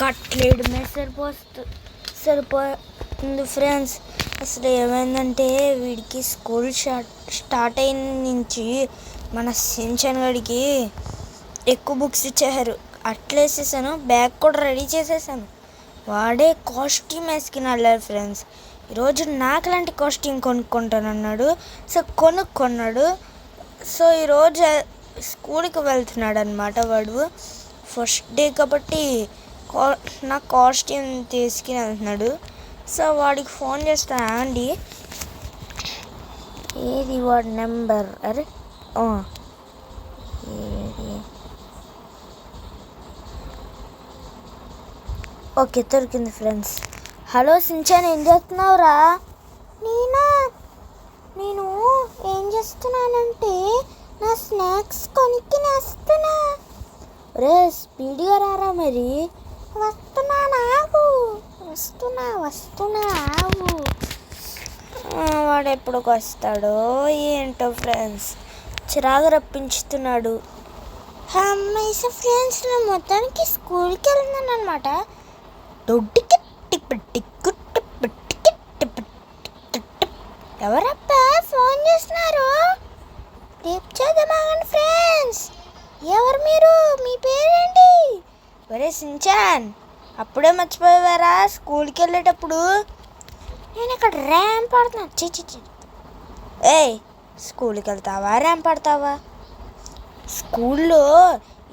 కట్లేయడమే సరిపోతుంది ఫ్రెండ్స్. అసలు ఏమైందంటే వీడికి స్కూల్ స్టార్ట్ అయిన నుంచి మన సించన్ గడికి ఎక్కువ బుక్స్ ఇచ్చేసారు. అట్లేసేసాను, బ్యాగ్ కూడా రెడీ చేసేసాను. వాడే కాస్ట్యూమ్ వేసుకుని వెళ్ళారు ఫ్రెండ్స్. ఈరోజు నాకు లాంటి కాస్ట్యూమ్ కొనుక్కుంటానన్నాడు. సో కొనుక్కున్నాడు. సో ఈరోజు స్కూల్కి వెళ్తున్నాడు అనమాట. వాడు ఫస్ట్ డే కాబట్టి నా కాస్ట్యూమ్ తీసుకుని వెళ్తున్నాడు. సో వాడికి ఫోన్ చేస్తాను అండి. ఏది వాడి నెంబర్? అరే ఏది? ఓకే, దొరికింది ఫ్రెండ్స్. హలో సించాన్, ఏం చేస్తున్నావురా? నేను ఏం చేస్తున్నానంటే నా స్నాక్స్ కొనుక్కిని వస్తున్నా. రే స్పీడ్గా రారా మరి. వస్తున్నా ఆగు. వాడు ఎప్పుడుకి వస్తాడో ఏంటో ఫ్రెండ్స్, చిరాకు రప్పించుతున్నాడు. అమ్మాయి ఫ్రెండ్స్, నేను మొత్తానికి స్కూల్కి వెళ్తున్నాను అనమాట. ఎవరబ్బా ఫోన్ చేస్తున్నారు? రేపు చేద్దామాగండి ఫ్రెండ్స్. ఎవరు మీరు? మీ పేరేంటి? ఒరే సించాన్, అప్పుడే మర్చిపోయేవారా స్కూల్కి వెళ్ళేటప్పుడు? నేను ఇక్కడ ర్యాంప్ పడుతున్నా. చిచి ఏయ్, స్కూల్కి వెళ్తావా ర్యాంప్ పడతావా? స్కూల్లో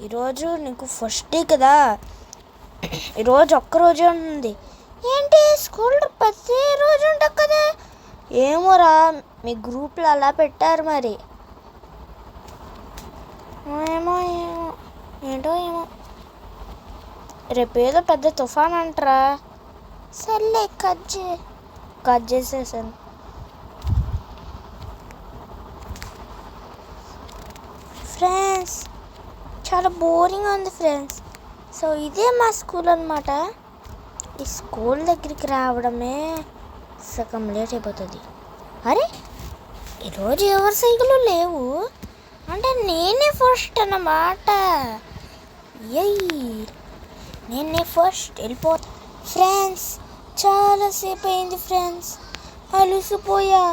ఈరోజు నీకు ఫస్ట్ డే కదా, ఈరోజు ఒక్కరోజే ఉంది. ఏంటి స్కూల్ ప్రతి రోజు ఉంటుంది కదా? ఏమోరా, మీ గ్రూప్లో అలా పెట్టారు మరి. ఏమో ఏమో రేపు ఏదో పెద్ద తుఫాన్ అంటారా. సర్లే కట్ చేసేసాను. ఫ్రెండ్స్, చాలా బోరింగ్గా ఉంది ఫ్రెండ్స్. సో ఇదే మా స్కూల్ అనమాట. ఈ స్కూల్ దగ్గరికి రావడమే సగం లేట్ అయిపోతుంది. అరే ఈరోజు ఎవరి సైకిల్ లేవు అంటే నేనే ఫస్ట్ అన్నమాట. నేనే ఫస్ట్ వెళ్ళిపోతా. ఫ్రెండ్స్, చాలాసేపు అయింది ఫ్రెండ్స్, అలసిపోయా.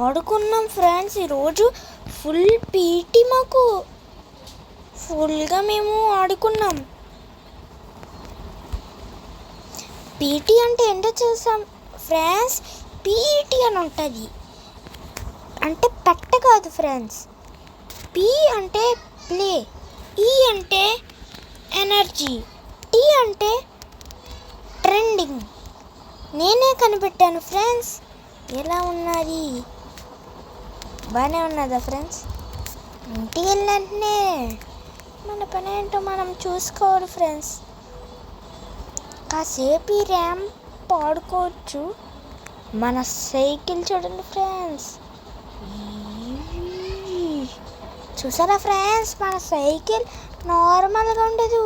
ఆడుకున్నాం ఫ్రెండ్స్. ఈరోజు ఫుల్ పీటీ, మాకు ఫుల్గా మేము ఆడుకున్నాం. పీటీ అంటే ఏంటో చూసాం ఫ్రెండ్స్. పీటీ అని ఉంటుంది అంటే పెట్ట కాదు ఫ్రెండ్స్. పి అంటే ప్లే, ఈ అంటే ఎనర్జీ, టీ అంటే ట్రెండింగ్. నేనే కనిపెట్టాను ఫ్రెండ్స్. ఎలా ఉన్నది? బాగానే ఉన్నదా ఫ్రెండ్స్? ఇంటికి వెళ్ళంటనే మన పని ఏంటో మనం చూసుకోవాలి ఫ్రెండ్స్. కాసేపు ఈ ర్యాంప్ ఆడుకోవచ్చు. మన సైకిల్ చూడండి ఫ్రెండ్స్. చూసారా ఫ్రెండ్స్, మన సైకిల్ నార్మల్గా ఉండదు.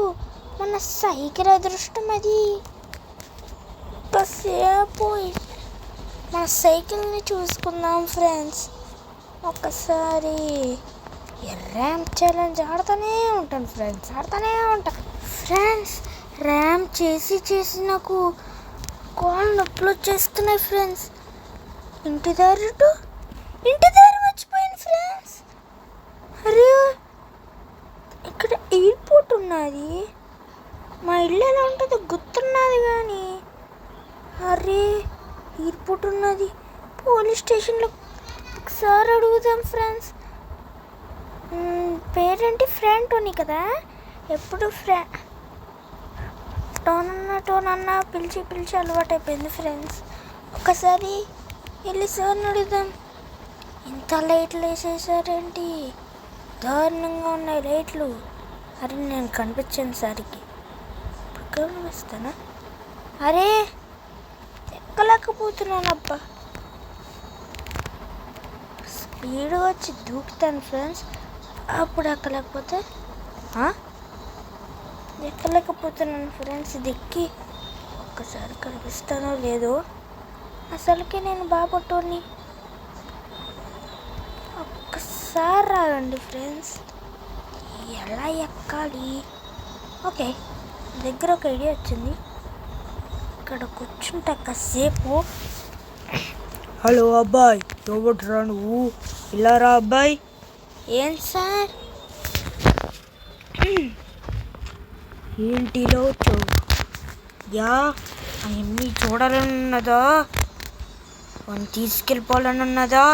మన సైకిల్ అదృష్టం అది. కాసేపు మన సైకిల్ని చూసుకుందాం ఫ్రెండ్స్. ఒక్కసారి ర్యాంప్ ఛాలెంజ్ ఆడుతూనే ఉంటాను ఫ్రెండ్స్, ఫ్రెండ్స్. ర్యాంప్ చేసి నాకు కాళ్ళు నొప్పులు వచ్చేస్తున్నాయి ఫ్రెండ్స్. ఇంటి దారి మర్చిపోయాను ఫ్రెండ్స్. అరే ఇక్కడ ఎయిర్పోర్ట్ ఉన్నది. మా ఇల్లు ఎలా ఉంటుందో గుర్తున్నది కానీ, అరే ఎయిర్పోర్ట్ ఉన్నది. పోలీస్ స్టేషన్లో ఒకసారి అడుగుదాం ఫ్రెండ్స్. పేరేంటి? ఫ్రాంటోనీ కదా. ఎప్పుడు టోన్ అన్న పిలిచి అలవాటు అయిపోయింది ఫ్రెండ్స్. ఒకసారి వెళ్ళి సార్ని అడుగుదాం. ఇంత లైట్లు వేసేసారేంటి? దారుణంగా ఉన్నాయి లైట్లు. అరే నేను కనిపించాను సార్కి. కనిపిస్తానా? అరే ఎక్కలేకపోతున్నాను అబ్బా. స్పీడ్గా వచ్చి దూకుతాను ఫ్రెండ్స్. అప్పుడు ఎక్కలేకపోతున్నాను ఫ్రెండ్స్. దిక్కి ఒక్కసారి కనిపిస్తానో లేదో. అసలుకి నేను బాబట్టోని. ఒక్కసారి రాగండి ఫ్రెండ్స్. ఎలా ఎక్కాలి? ఓకే, దగ్గర ఒక ఐడియా వచ్చింది. ఇక్కడ కూర్చుంటా కాసేపు. హలో అబ్బాయి, ఎవడ్రా నువ్వు? ఇలా రా అబ్బాయి. ఏం సార్? ఏంటిలో యా అవన్నీ చూడాలని ఉన్నదా? వాడిని తీసుకెళ్ళిపోవాలని ఉన్నదా?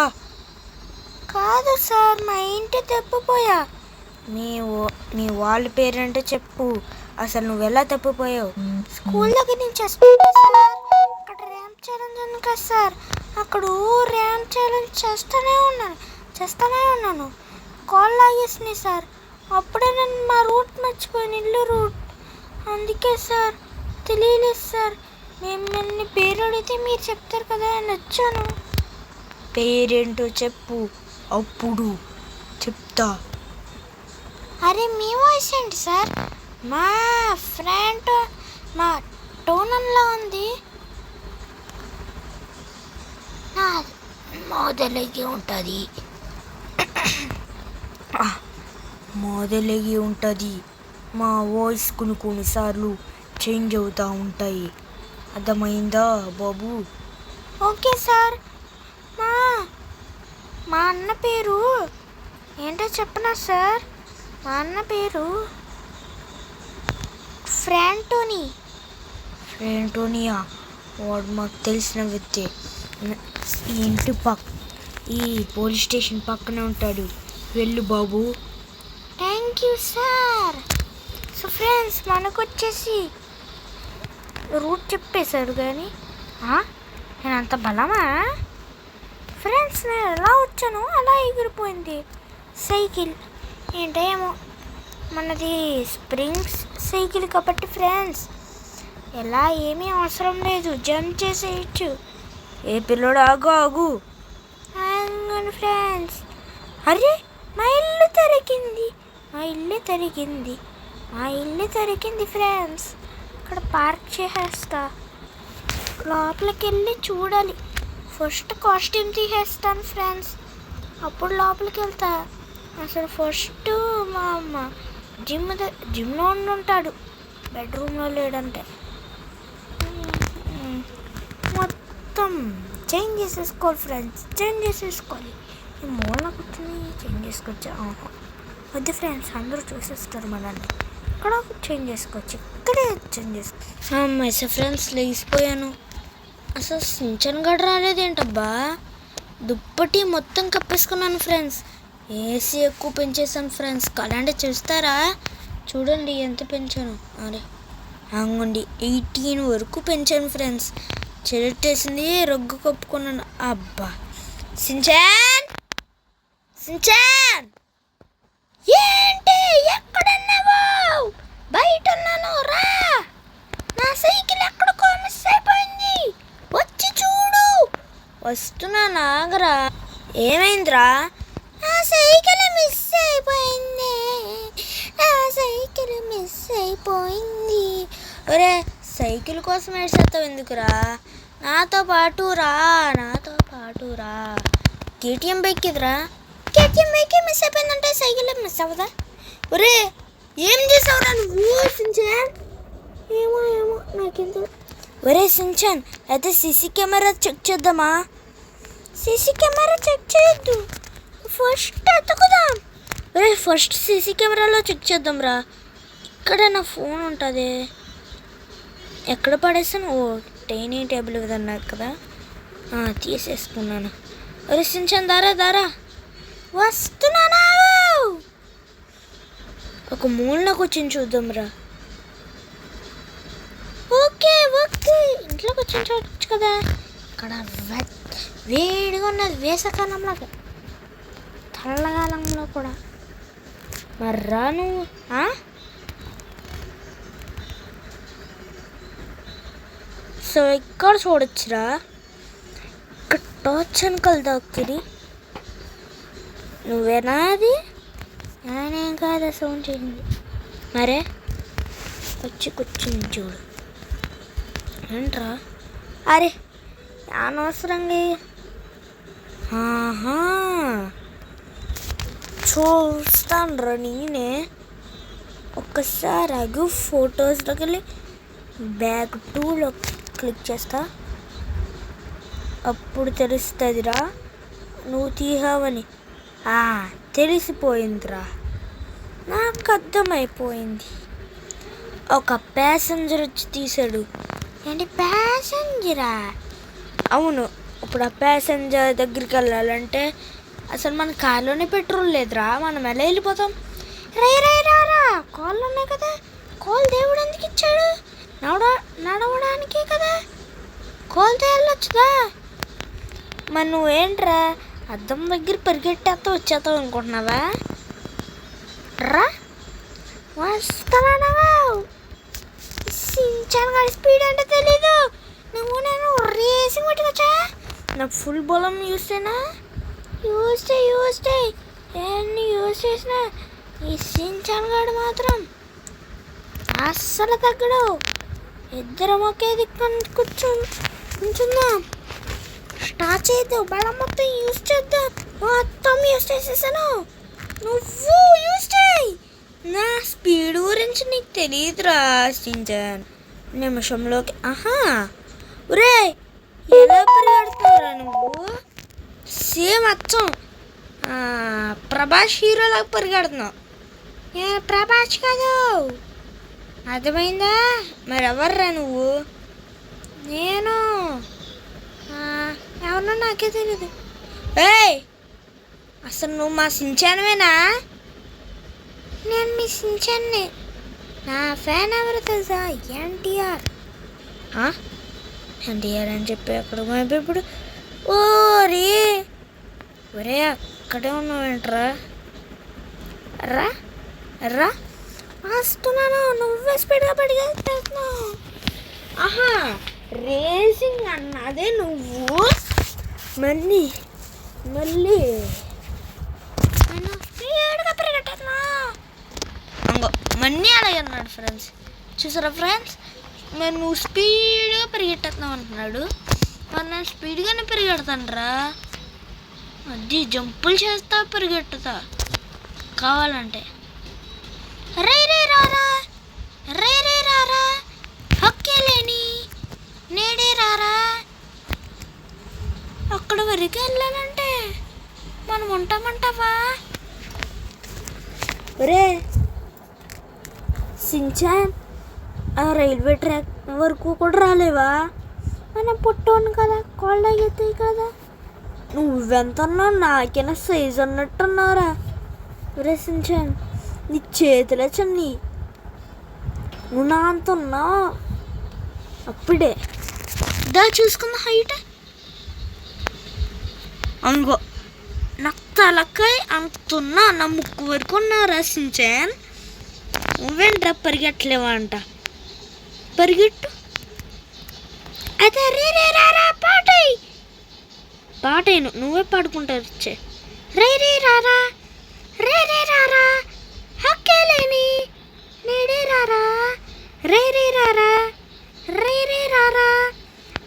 కాదు సార్, మా ఇంటి తప్పిపోయా. మీ వాళ్ళ పేరేంటో చెప్పు. అసలు నువ్వు ఎలా తప్పిపోయావు? స్కూల్ దగ్గర నుంచి వస్తుంటే సార్, అక్కడ ర్యాంప్ ఛాలెంజ్ ఉంది కదా సార్, అక్కడ ర్యాంప్ ఛాలెంజ్ చేస్తూనే ఉన్నాను. కాల్ లాగేసినాయి సార్. అప్పుడే నేను మా రూట్ మర్చిపోయాను, ఇల్లు రూట్. అందుకే సార్ తెలియలేదు సార్. మిమ్మల్ని పేరు అడిగితే మీరు చెప్తారు కదా అని వచ్చాను. పేరేంటో చెప్పు, అప్పుడు చెప్తా. అరే మీ వాయిస్ ఏంటి సార్? మా ఫ్రెండ్ మా టోనంలో ఉంది. మొదలగి ఉంటుంది. మా వాయిస్ కొన్నిసార్లు చేంజ్ అవుతూ ఉంటాయి. అర్థమైందా బాబు? Okay sir. మా అన్న పేరు ఏంటో చెప్పనా సార్? మా అన్న పేరు ఫ్రాంటోనియా. వాడు మాకు తెలిసిన వ్యక్తి. ఈ పోలీస్ స్టేషన్ పక్కనే ఉంటాడు. వెళ్ళు బాబు. Thank you sir. So friends, మనకు వచ్చేసి రూట్ చెప్పేశారు కానీ నేను అంత బలమా ఫ్రెండ్స్? నేను ఎలా వచ్చాను అలా ఎగిరిపోయింది సైకిల్. ఏంటేమో మనది స్ప్రింగ్స్ సైకిల్ కాబట్టి ఫ్రెండ్స్ ఎలా ఏమీ అవసరం లేదు, జంప్ చేసేయచ్చు. ఏ పిల్లోడు, ఆగు ఫ్రెండ్స్. అరే మా ఇల్లు తరిగింది ఫ్రెండ్స్. ఇక్కడ పార్క్ చేసేస్తా. లోపలికి వెళ్ళి చూడాలి. ఫస్ట్ కాస్ట్యూమ్ తీసేస్తాను ఫ్రెండ్స్, అప్పుడు లోపలికి వెళ్తా. అసలు ఫస్ట్ మా అమ్మ జిమ్లో ఉంటాడు, బెడ్రూమ్లో లేడంటే. మొత్తం చేంజ్ చేసేసుకోవాలి ఫ్రెండ్స్, ఈ మూల కూర్చొని చేంజ్ చేసుకోవచ్చు. వద్దు ఫ్రెండ్స్, అందరూ చూసేస్తారు మనల్ని. ఇక్కడ చేంజ్ చేసుకోవచ్చు, ఇక్కడే చేంజ్ చేసుకోవచ్చు. అమ్మాయి ఫ్రెండ్స్, లేచిపోయాను. అసలు సించన్ గడ రాలేదేంటబ్బా? దుప్పటి మొత్తం కప్పేసుకున్నాను ఫ్రెండ్స్. ఏసీ ఎక్కువ పెంచేసాను ఫ్రెండ్స్. కలాంటి చూస్తారా? చూడండి ఎంత పెంచాను. అరే అంగండి 18 వరకు పెంచాను ఫ్రెండ్స్. చెరట్టేసింది, రొగ్గు కప్పుకున్నాను. అబ్బా సించాన్ ఏంటి ఎక్కడున్నావు? బయట ఉన్నాను, రా. నా సైకిల్ ఎక్కడికో మిస్ అయిపోయింది, వచ్చి చూడు. వస్తున్నా, నాగరా. ఏమైందిరా? నా సైకిల్ మిస్ అయిపోయింది. ఒరే, సైకిల్ కోసం ఏడ్చేస్తావు ఎందుకురా? నాతో పాటు రా. కేటీఎం బైక్ ఇదిరా. కేటీఎం బైక్ మిస్ అయిపోయిందంటే సైకిల్ మిస్ అవ్వదా? ఒరే, ఏం చేసావురా నువ్వు? సించాన్ ఏమో నాకెంత. ఒరే సించాన్, అయితే సీసీ కెమెరా చెక్ చేద్దామా? సీసీ కెమెరా చెక్ చేయొద్దు, ఫస్ట్ ఎత్తుకుదాం. ఒరే, ఫస్ట్ సీసీ కెమెరాలో చెక్ చేద్దాం రా. ఇక్కడ నా ఫోన్ ఉంటుంది. ఎక్కడ పడేసాను? ఓ డైనింగ్ టేబుల్ అన్నారు కదా, తీసేసుకున్నాను. ఒరే సించాన్, దారా వస్తున్నానా? ఒక మూలన కూర్చొని చూద్దాం రా. ఓకే ఇంట్లో కూర్చొని చూడొచ్చు కదా. ఇక్కడ వేడిగా ఉన్నది, వేసవకాలంలో, చల్లకాలంలో కూడా. మరి రా నువ్వు. సో ఇక్కడ చూడొచ్చురా. ఇక్కడ టార్చ్ వెనకాల దాక్కిరి. నువ్వేనా అది? నేనేం కాదు, సౌండ్ చేయండి. మరే వచ్చి కూర్చుని చూడు. ఏంట్రా? అరే అనవసరంగా. చూస్తాను రా నేనే. ఒక్కసారి ఆగు, ఫొటోస్లోకి వెళ్ళి బ్యాగ్ 2లో క్లిక్ చేస్తా. అప్పుడు తెలుస్తుందిరా నువ్వు తీహావని. తెలిసిపోయిందిరా, నాకు అర్థమైపోయింది. ఒక ప్యాసింజర్ వచ్చి తీసాడు. ఏంటి ప్యాసింజరా? అవును. ఇప్పుడు ఆ ప్యాసింజర్ దగ్గరికి వెళ్ళాలంటే అసలు మన కార్లోనే పెట్రోల్ లేదురా, మనం ఎలా వెళ్ళిపోతాం? రారా, కాళ్ళు ఉన్నాయి కదా, కాల్ దేవుడు ఎందుకు ఇచ్చాడు? నడవడానికే కదా, కాల్తో వెళ్ళొచ్చుదా. మరి నువ్వేంట్రా అద్దం దగ్గర పరిగెట్టేస్తా వచ్చేస్తావు అనుకుంటున్నావా? రా వస్తావా? సించాన్ గారి స్పీడ్ అంటే తెలీదు. నేను రేసింగ్ పట్టుకొచ్చా. నాకు ఫుల్ బలం యూజ్ చేయి ఎన్ని యూజ్ చేసినా ఈ సించాన్ గాడు మాత్రం అస్సలు తగ్గడు. ఇద్దరం ఒకే దిక్కుని కూర్చుందాం. స్టార్ట్ చేయొద్దు, బలం మొత్తం యూజ్ చేద్దాం. మొత్తం యూజ్ చేసేసాను, నువ్వు యూజ్ చేయి. నా స్పీడ్ గురించి నీకు తెలియదురా సించాన్. నిమిషంలోకి ఒరే ఎలా పరిగెడుతున్నావురా నువ్వు? సేమ్ అచ్చం ప్రభాస్ హీరోలాగా పరిగెడుతున్నావు. ప్రభాస్ కాదు, అర్థమైందా? మరి ఎవర్రా నువ్వు? నేను ఎవరన్నా నాకే తెలియదు. అసలు నువ్వు మా సించాన్వేనా? నేను మీ సించాన్నే. నా ఫ్యాన్ ఎవరు తెలుసా? ఎన్టీఆర్ అని చెప్పి అక్కడ ఇప్పుడు ఒరే అక్కడే ఉన్నావేంట్రా? రా వస్తున్నాను, నువ్వే స్పీడ్గా పరిగెత్తేస్తున్నావు. రేసింగ్ అన్నదే నువ్వు. మళ్ళీ నేను స్పీడ్గా పరిగెట్టేస్తున్నా. మన్నీ అలాగే అన్నాడు ఫ్రెండ్స్. చూసారా ఫ్రెండ్స్, మరి నువ్వు స్పీడ్గా పరిగెట్టేస్తున్నావు అంటున్నాడు. మరి నేను స్పీడ్గానే పరిగెడతానురా. అది జంపులు చేస్తా పరిగెట్టుతా కావాలంటే. రే రారా హక్కేలేని నేడే రారా. అక్కడ వరకు వెళ్ళాలంటే మనం ఉంటామంటావా? ఒరే సించాన్, ఆ రైల్వే ట్రాక్ వరకు కూడా రాలేవా? మనం పుట్టోను కదా, కాళ్ళు ఎత్తాయి కదా. నువ్వెంతన్నావు? నాకైనా సైజు అన్నట్టున్నారా? ఒరే సించాన్, నీ చేతులే చిన్ని, నువ్వు నా అంత ఉన్నావు. అప్పుడే చూసుకున్న హైట్ అంగో నాకు తలకాయ అంతున్నా, నా ముక్కు వరకు ఉన్నారా సించాన్? నువ్వేంట్రా పరిగెట్టలేవా అంట? పరిగెట్టు. అదే రారా పాటైను నువ్వే పాడుకుంటారు. ఇచ్చే రే రారా హక్కేలేని నేడే రారా. రే రారా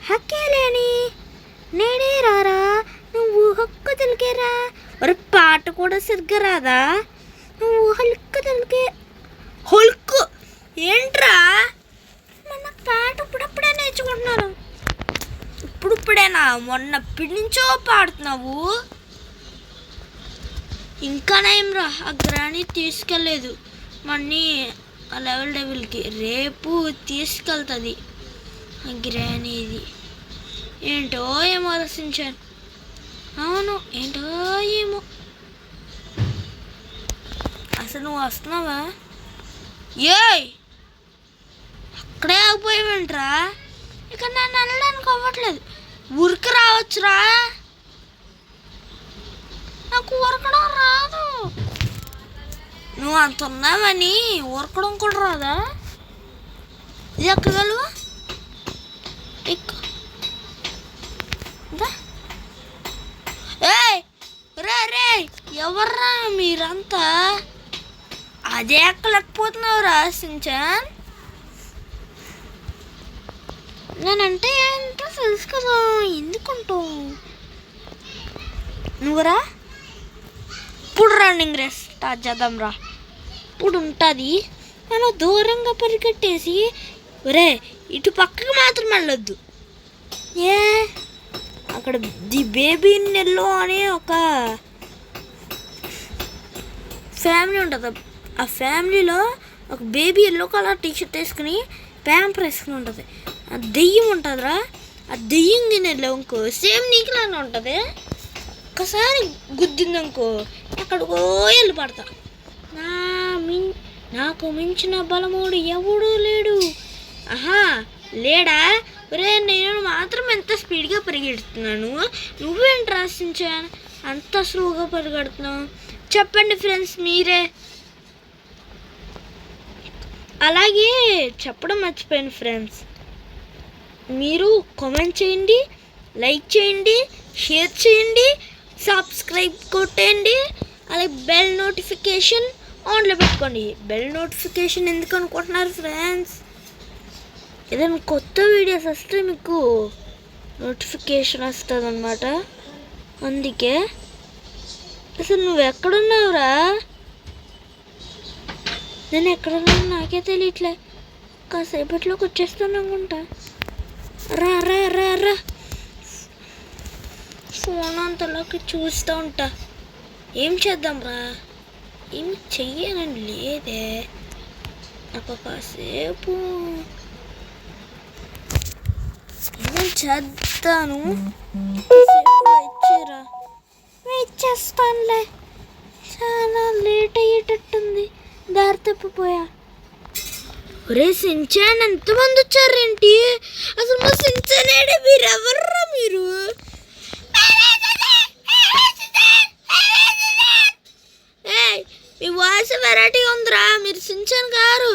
హక్కేలేని నేడే రారా. నువ్వు హక్కు తెలికేరా. మరి పాట కూడా సరిగ్గా రాదా? నువ్వు హల్క్ తెలికే. హల్క్ ఏంట్రా? మన పాట ఇప్పుడప్పుడే నేర్చుకుంటున్నాను. ఇప్పుడేనా? మొన్నప్పటి నుంచో పాడుతున్నావు. ఇంకా నయంరా, ఆ గ్రాని తీసుకెళ్ళలేదు మన్ని ఆ లెవెల్ డెవిల్కి. రేపు తీసుకెళ్తుంది ఆ గ్రాని. ఇది ఏంటో ఏమో రసించాను. అవును ఏంటో ఏమో. అసలు నువ్వు వస్తున్నావా? అక్కడే ఆగిపోయావేంట్రా? ఇక నన్ను వెళ్ళడానికి అవ్వట్లేదు. ఊరికి రావచ్చురా. నాకు ఊరకడం రాదు. నువ్వు అంత ఉన్నావని ఊరకడం కూడా రాదా? ఇది ఎక్కగలవా? రే ఎవర్రా మీరంతా? అదే ఎక్కలేకపోతున్నావురా సించాన్. నేనంటే ఏంటో తెలుసు కదా, ఎందుకుంటావు నువ్వురా? ఇప్పుడు రన్నింగ్ రేస్ స్టార్ట్ చేద్దాం రా. ఇప్పుడు ఉంటుంది మనం దూరంగా పరిగెట్టేసి ఒరే ఇటు పక్కకు మాత్రం వెళ్ళొద్దు. ఏ అక్కడ ది బేబీ నెల్లో అనే ఒక ఫ్యామిలీ ఉంటుంది. ఆ ఫ్యామిలీలో ఒక బేబీ ఎల్లో కలర్ టీషర్ట్ వేసుకుని ప్యాంపర్ వేసుకుని ఉంటుంది. ఆ దెయ్యం ఉంటుందిరా. ఆ దెయ్యం తినేలో ఇంకో సేమ్ నీకులానే ఉంటుంది. ఒక్కసారి గుద్దిందనుకో ఎక్కడికో వెళ్ళి పడతా. నాకు మించిన బలముడు ఎవడూ లేడు. ఆహా లేడా? ఒరే నేను మాత్రం ఎంత స్పీడ్గా పరిగెడుతున్నాను, నువ్వేంటి సించాన్ అంత స్లోగా పరిగెడుతున్నావు? చెప్పండి ఫ్రెండ్స్ మీరే. అలాగే చెప్పడం మర్చిపోయాను ఫ్రెండ్స్, మీరు కామెంట్ చేయండి, లైక్ చేయండి, షేర్ చేయండి, సబ్స్క్రైబ్ కొట్టండి. అలాగే బెల్ నోటిఫికేషన్ ఆన్లో పెట్టుకోండి. బెల్ నోటిఫికేషన్ ఎందుకు అనుకుంటున్నారు ఫ్రెండ్స్? ఏదైనా కొత్త వీడియోస్ వస్తే మీకు నోటిఫికేషన్ వస్తుంది అన్నమాట. అందుకే అసలు నువ్వు ఎక్కడున్నావురా? నేను ఎక్కడున్నాను నాకే తెలియట్లే. కాసేపట్లోకి వచ్చేస్తాను అనుకుంటా. రా రా రా రా. ఫోన్ అంతలోకి చూస్తూ ఉంటా. ఏం చేద్దాం రా? ఏం చెయ్యాలని లేదే. నాకు కాసేపు ఏమో చేద్దాను. వచ్చేరా వెయిట్ చేస్తానులే. చాలా లేట్ అయ్యేటట్టుంది, దారి తప్పిపోయా. ఒరే సించాన్ ఎంతమంది వచ్చారేంటి? అసలు మా సించానేడే, మీరెవర్రా మీరు? మీ వాయిస్ వెరైటీగా ఉందిరా. మీరు సించాన్ గారు.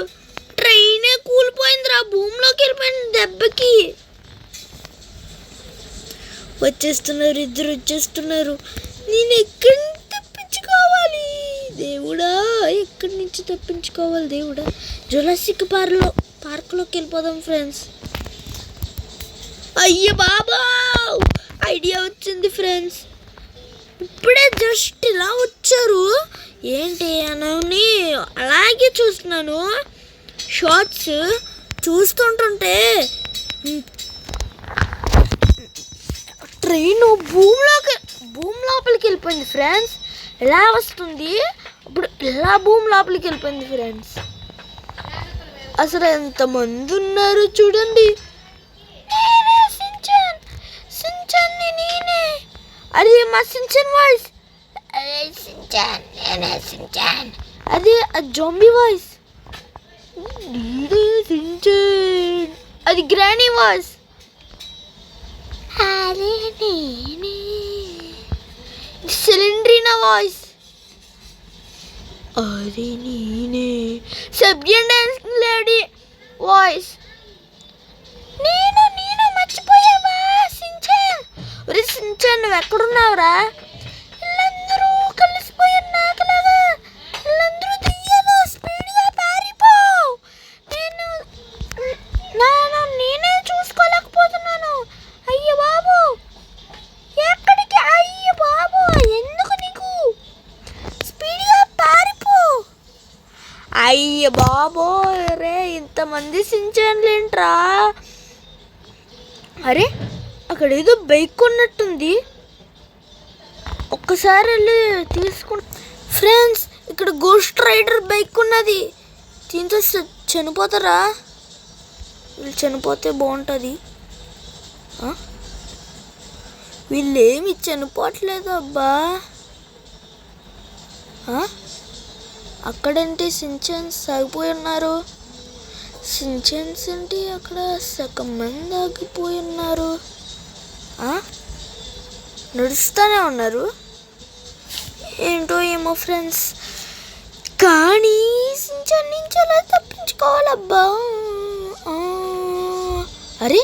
ట్రైనే కూలిపోయిందిరా, భూమిలోకి వెళ్ళిపోయింది దెబ్బకి. వచ్చేస్తున్నారు, ఇద్దరు వచ్చేస్తున్నారు. నేను ఎక్కడి నుంచి తప్పించుకోవాలి దేవుడా? ఎక్కడి నుంచి తప్పించుకోవాలి దేవుడా? జురాసిక్ పార్క్లోకి వెళ్ళిపోదాం ఫ్రెండ్స్. అయ్య బాబా, ఐడియా వచ్చింది ఫ్రెండ్స్. ఇప్పుడే జస్ట్ ఇలా వచ్చారు ఏంటి అని అలాగే చూస్తున్నాను. షార్ట్స్ చూస్తుంటుంటే ట్రైన్ భూమి లోపలికి వెళ్ళిపోయింది ఫ్రెండ్స్. ఎలా వస్తుంది ఇప్పుడు? ఎలా భూమి లోపలికి వెళ్ళిపోయింది ఫ్రెండ్స్. అసలు ఎంతమంది ఉన్నారు చూడండి. నేనే అది మా సించాన్ వాయిస్. అది జోంబీ వాయిస్. అది గ్రానీ వాయిస్. అరే నేనే సిలిండ్రీనా వాయిస్. అరే నేనే సబ్జెక్ట్ డాన్సింగ్ లేడీ వాయిస్. నేను మర్చిపోయావా సించాన్? ఒరే సించాన్ నువ్వు ఎక్కడున్నావురా? వీళ్ళందరూ కలిసిపోయారు నాకులాగా. వీళ్ళందరూ దెయ్యాలు, స్పీడ్గా పారిపో. నేనే చూసుకోలేకపోతున్నాను. అయ్య బాబు ఎక్కడికి? అయ్య బాబు ఎందుకు నీకు? స్పీడ్గా పారిపో. అయ్య బాబో రే, ఇంతమంది సించాన్లేంట్రా? అరే అక్కడ ఏదో బైక్ ఉన్నట్టుంది, ఒక్కసారి వెళ్ళి తీసుకుని. ఫ్రెండ్స్ ఇక్కడ గోస్ట్ రైడర్ బైక్ ఉన్నది. దీంతో చనిపోతారా? వీళ్ళు చనిపోతే బాగుంటుంది. వీళ్ళేమి చనిపోవట్లేదు అబ్బా. అక్కడేంటి సించాన్స్ ఆగిపోయి ఉన్నారు. సించాన్స్ ఏంటి అక్కడ సగం మంది ఆగిపోయి ఉన్నారు. నడుస్తూనే ఉన్నారు ఏంటో ఏమో ఫ్రెండ్స్. కానీ సించాన్ నుంచి అలా తప్పించుకోవాలబ్బా. అరే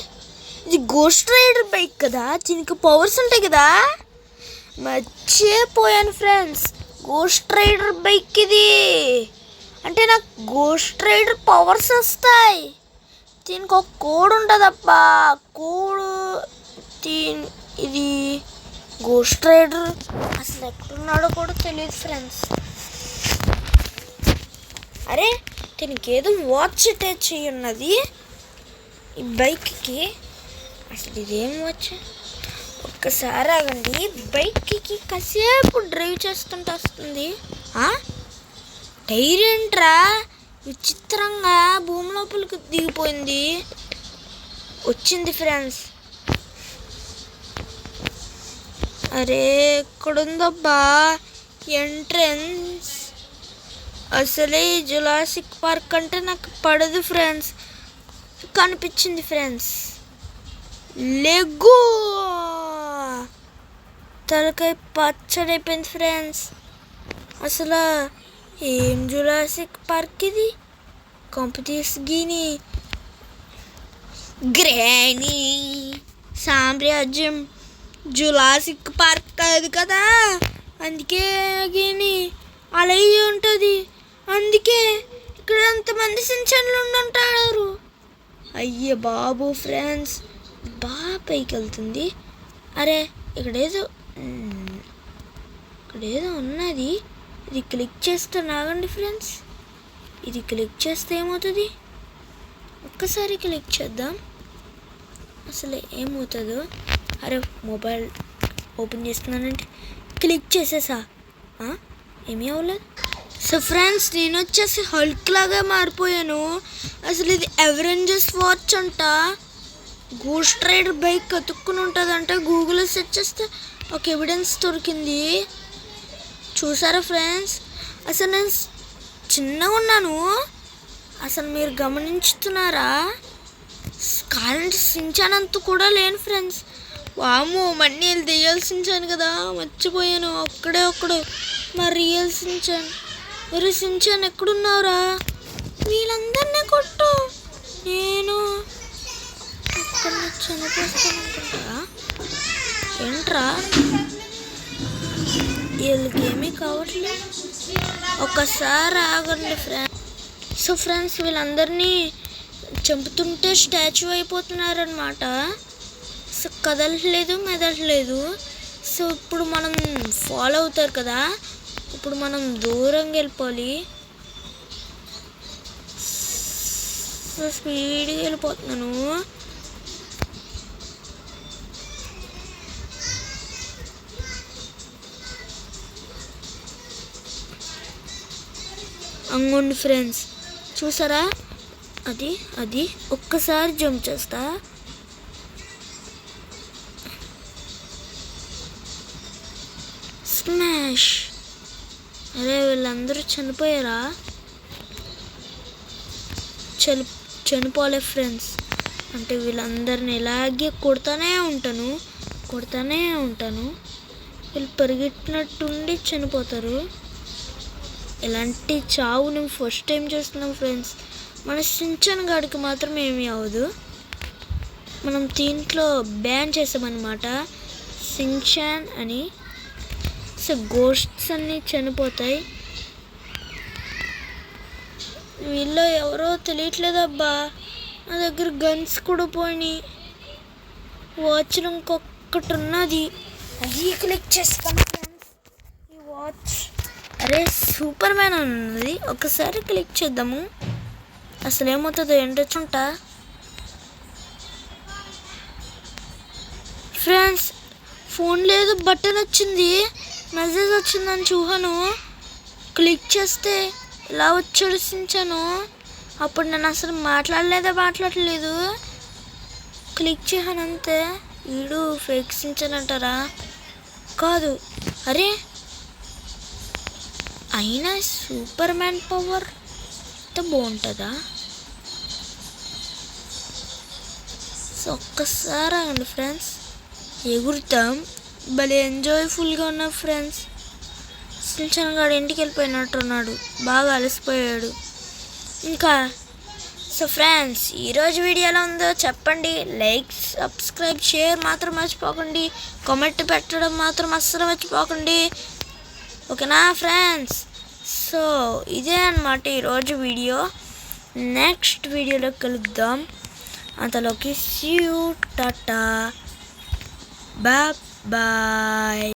ఇది గోస్ట్ రైడర్ బైక్ కదా, దీనికి పవర్స్ ఉంటాయి కదా. మర్చిపోయాను ఫ్రెండ్స్, గోస్ట్ రైడర్ బైక్ ఇది. అంటే నాకు గోస్ట్ రైడర్ పవర్స్ వస్తాయి. దీనికి ఒక కోడ్ ఉంటుందబ్బా. కోడ్ ఇది గోస్ట్ రైడర్ అసలు ఎక్కడున్నాడో కూడా తెలియదు ఫ్రెండ్స్. అరే దీనికి ఏదో వాచ్ అటాచ్ అయ్యి ఉన్నది ఈ బైక్కి. అసలు ఇదేం వాచ్? ఒక్కసారి ఆగండి. బైక్కి కాసేపు డ్రైవ్ చేస్తుంటే వస్తుంది. టైర్ ఏంట్రా విచిత్రంగా భూమి లోపలికి దిగిపోయింది. వచ్చింది ఫ్రెండ్స్. అరే ఎక్కడుందబ్బా ఎంట్రన్స్? అసలే జురాసిక్ పార్క్ అంటే నాకు పడదు ఫ్రెండ్స్. కనిపించింది ఫ్రెండ్స్. లెగో తలకాయ పచ్చడైపోయింది ఫ్రెండ్స్. అసలు ఏం జురాసిక్ పార్క్ ఇది? కాంపిటీస్ గీని గ్రానీ సామ్రాజ్యం జురాసిక్ పార్క్ కాదు కదా, అందుకే గీని అలా ఉంటుంది. అందుకే ఇక్కడ అంతమంది సించన్లు ఉండుంటారు. అయ్యే బాబు ఫ్రెండ్స్, బాగా పైకి వెళ్తుంది. అరే ఇక్కడేదో ఉన్నది. ఇది క్లిక్ చేస్తే ఆగండి ఫ్రెండ్స్. ఇది క్లిక్ చేస్తే ఏమవుతుంది? ఒక్కసారి క్లిక్ చేద్దాం, అసలు ఏమవుతుందో. అరే మొబైల్ ఓపెన్ చేస్తున్నానంటే క్లిక్ చేసేసా, ఏమీ అవ్వలేదు. సో ఫ్రెండ్స్, నేను వచ్చేసి హల్క్ లాగా మారిపోయాను. అసలు ఇది అవెంజర్స్ వాచ్ అంట. గోస్ట్ రైడర్ బైక్ అతుక్కుని ఉంటుందంట. గూగుల్లో సెర్చ్ చేస్తే ఒక ఎవిడెన్స్ దొరికింది. చూసారా ఫ్రెండ్స్? అసలు నేను చిన్నగా ఉన్నాను, అసలు మీరు గమనించుతున్నారా? కాలంటే సించానంత కూడా లేను ఫ్రెండ్స్. వాము మన్నీ రియల్ సించాను కదా, మర్చిపోయాను. ఒక్కడు మా రియల్ సించాను. మరి సించాను ఎక్కడున్నావురా? వీళ్ళందరినీ కొట్టు, నేను అక్కడ చనిపోతానుకుంటా. ఏంట్రా వీళ్ళకి ఏమీ కావట్లేదు. ఒక్కసారి ఆగండి ఫ్రెండ్స్. సో ఫ్రెండ్స్, వీళ్ళందరినీ చంపుతుంటే స్టాచ్యూ అయిపోతున్నారనమాట. సో కదలట్లేదు, మెదలట్లేదు. సో ఇప్పుడు మనం ఫాలో అవుతారు కదా, ఇప్పుడు మనం దూరంగా వెళ్ళిపోవాలి. సో స్పీడ్గా వెళ్ళిపోతున్నాను. అంగోండి ఫ్రెండ్స్, చూసారా? అది ఒక్కసారి జంప్ చేస్తా. స్మాష్. అరే వీళ్ళందరూ చనిపోయారా? చనిపోలే ఫ్రెండ్స్. అంటే వీళ్ళందరిని ఇలాగే కొడుతూనే ఉంటాను. వీళ్ళు పరిగెట్టినట్టుండి చనిపోతారు. ఇలాంటి చావు నేను ఫస్ట్ టైం చూస్తున్నాం ఫ్రెండ్స్. మన సించాన్ గాడికి మాత్రం ఏమీ అవ్వదు. మనం దీంట్లో బ్యాన్ చేసామన్నమాట సించాన్ అని. సో గోస్ట్స్ అన్నీ చనిపోతాయి. వీళ్ళు ఎవరో తెలియట్లేదబ్బా. నా దగ్గర గన్స్ కూడా పోయినాయి. వాచ్ ఇంకొకటి ఉన్నది, అది క్లిక్ చేస్తాను ఫ్రెండ్స్. ఈ వాచ్ అరే సూపర్ మ్యాన్ ఉన్నది. ఒకసారి క్లిక్ చేద్దాము, అసలు ఏమవుతుందో ఏంటొచ్చుంట. ఫ్రెండ్స్ ఫోన్ లేదు, బటన్ వచ్చింది, మెసేజ్ వచ్చిందని చూహాను. క్లిక్ చేస్తే ఇలా వచ్చాడు సించాను. అప్పుడు నేను అసలు మాట్లాడలేదు. క్లిక్ చేశాను అంతే. వీడు ఫేక్ సించాన్ అంటారా? కాదు. అరే అయినా సూపర్ మ్యాన్ పవర్ ఎంత బాగుంటుందా? సో ఒక్కసారి అండి ఫ్రెండ్స్, ఎగురుతాం. భలే ఎంజాయ్ఫుల్గా ఉన్నాం ఫ్రెండ్స్. సించాన్ గాడు ఇంటికి వెళ్ళిపోయినట్టున్నాడు, బాగా అలసిపోయాడు ఇంకా. సో ఫ్రెండ్స్, ఈరోజు వీడియో ఎలా ఉందో చెప్పండి. లైక్, సబ్స్క్రైబ్, షేర్ మాత్రం మర్చిపోకండి. కామెంట్ పెట్టడం మాత్రం అస్సలు మర్చిపోకండి, ఓకేనా ఫ్రెండ్స్? సో ఇదే అన్నమాట ఈరోజు వీడియో. నెక్స్ట్ వీడియోలో కలుద్దాం. అంతలోకి సీ యూ, టాటా, బాయ్.